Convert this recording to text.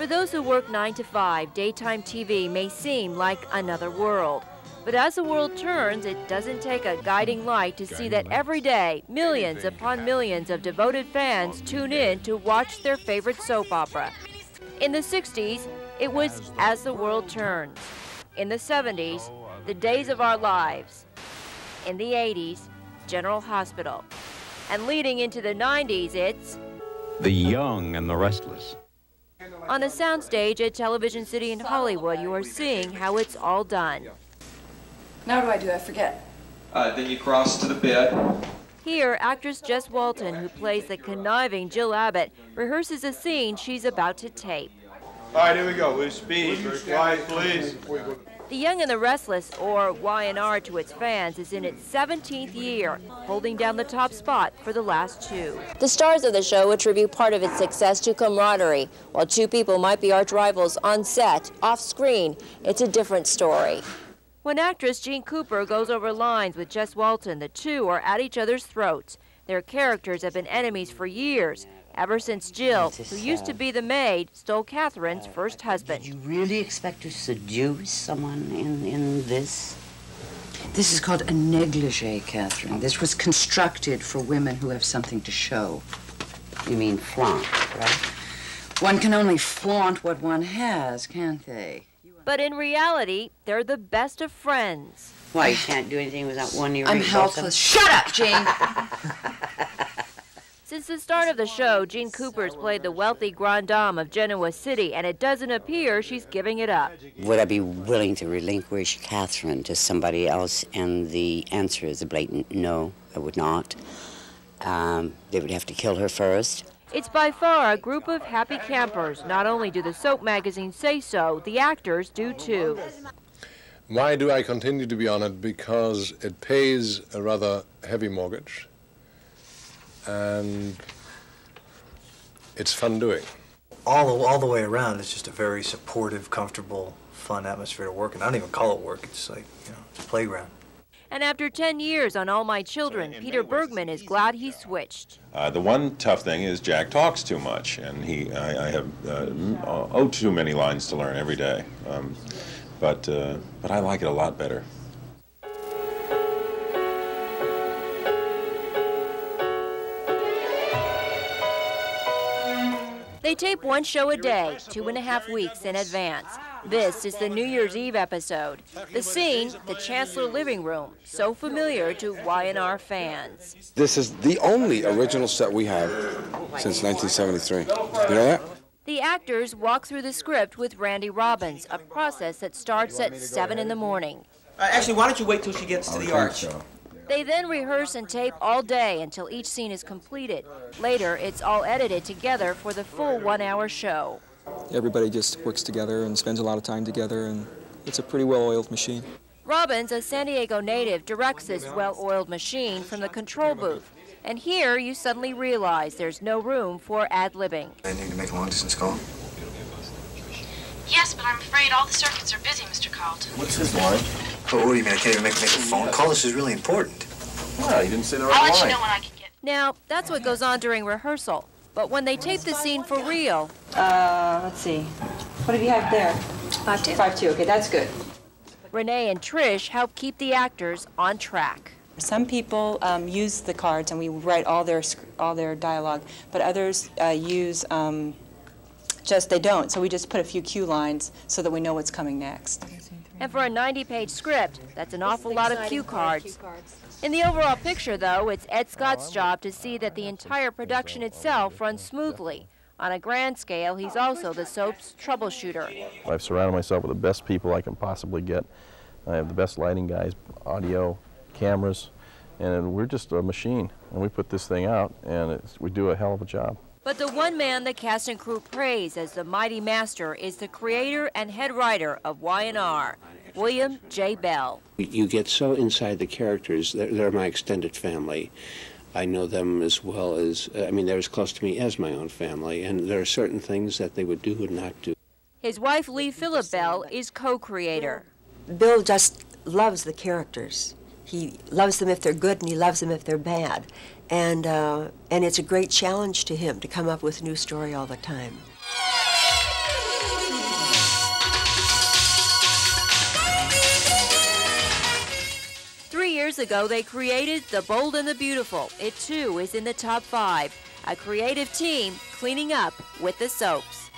For those who work 9 to 5, daytime TV may seem like another world. But as the world turns, it doesn't take a guiding light to see that every day, millions upon millions of devoted fans tune in to watch their favorite soap opera. In the 60s, it was As the World Turns. In the 70s, The Days of Our Lives. In the 80s, General Hospital. And leading into the 90s, it's The Young and the Restless. On a soundstage at Television City in Hollywood, you are seeing how it's all done. Now what do? I forget. Then you cross to the bed. Here, actress Jess Walton, who plays the conniving Jill Abbott, rehearses a scene she's about to tape. All right, here we go. With speed. Very quiet, please. The Young and the Restless, or Y&R to its fans, is in its 17th year, holding down the top spot for the last 2. The stars of the show attribute part of its success to camaraderie. While 2 people might be arch rivals on set, off screen, it's a different story. When actress Jean Cooper goes over lines with Jess Walton, the 2 are at each other's throats. Their characters have been enemies for years, ever since Jill, who used to be the maid, stole Catherine's first husband. Did you really expect to seduce someone in this? This is called a negligee, Catherine. This was constructed for women who have something to show. You mean flaunt, right? One can only flaunt what one has, can't they? But in reality, they're the best of friends. Why, you can't do anything without one ear? I'm helpless. Shut up, Jane! Since the start of the show, Jean Cooper's played the wealthy grande dame of Genoa City, and it doesn't appear she's giving it up. Would I be willing to relinquish Catherine to somebody else? And the answer is a blatant no, I would not. They would have to kill her first. It's by far a group of happy campers. Not only do the soap magazines say so, the actors do too. Why do I continue to be on it? Because it pays a rather heavy mortgage, and it's fun doing. All the way around, it's just a very supportive, comfortable, fun atmosphere to work in. I don't even call it work. It's like, it's a playground. And after 10 years on All My Children, Peter Bergman is glad he switched. The one tough thing is Jack talks too much, and I have too many lines to learn every day. But I like it a lot better. They tape 1 show a day, 2.5 weeks in advance. This is the New Year's Eve episode. The scene, the Chancellor living room, so familiar to Y&R fans. This is the only original set we have since 1973. You know that? The actors walk through the script with Randy Robbins, a process that starts at 7 in the morning. Actually, why don't you wait till she gets to the arch? They then rehearse and tape all day until each scene is completed. Later, it's all edited together for the full 1-hour show. Everybody just works together and spends a lot of time together, and it's a pretty well-oiled machine. Robbins, a San Diego native, directs this well-oiled machine from the control booth. And here, you suddenly realize there's no room for ad-libbing. I need to make a long-distance call. Yes, but I'm afraid all the circuits are busy, Mr. Carlton. What's his line? Oh, what do you mean? I can't even make a phone call? This is really important. Well, you didn't say the right I'll line. let you know when I can get... Now, that's what goes on during rehearsal. But when they tape the scene for real... Let's see. What do you have there? 5-2. 5-2, okay, that's good. Renee and Trish help keep the actors on track. Some people use the cards and we write all their dialogue, but others use they don't. So we just put a few cue lines so that we know what's coming next. And for a 90-page script, that's an awful lot of cue cards. In the overall picture, though, it's Ed Scott's job to see that the entire production itself runs smoothly. On a grand scale, he's also the soap's troubleshooter. I've surrounded myself with the best people I can possibly get. I have the best lighting guys, audio, cameras, and we're just a machine. And we put this thing out, and we do a hell of a job. But the one man the cast and crew praise as the mighty master is the creator and head writer of Y&R, William J. Bell. You get so inside the characters. They're my extended family. I know them as well as, they're as close to me as my own family, and there are certain things that they would do or not do. His wife, Lee Phillip Bell, is co-creator. Bill just loves the characters. He loves them if they're good, and he loves them if they're bad. And it's a great challenge to him to come up with a new story all the time. 3 years ago, they created The Bold and the Beautiful. It too is in the top 5. A creative team cleaning up with the soaps.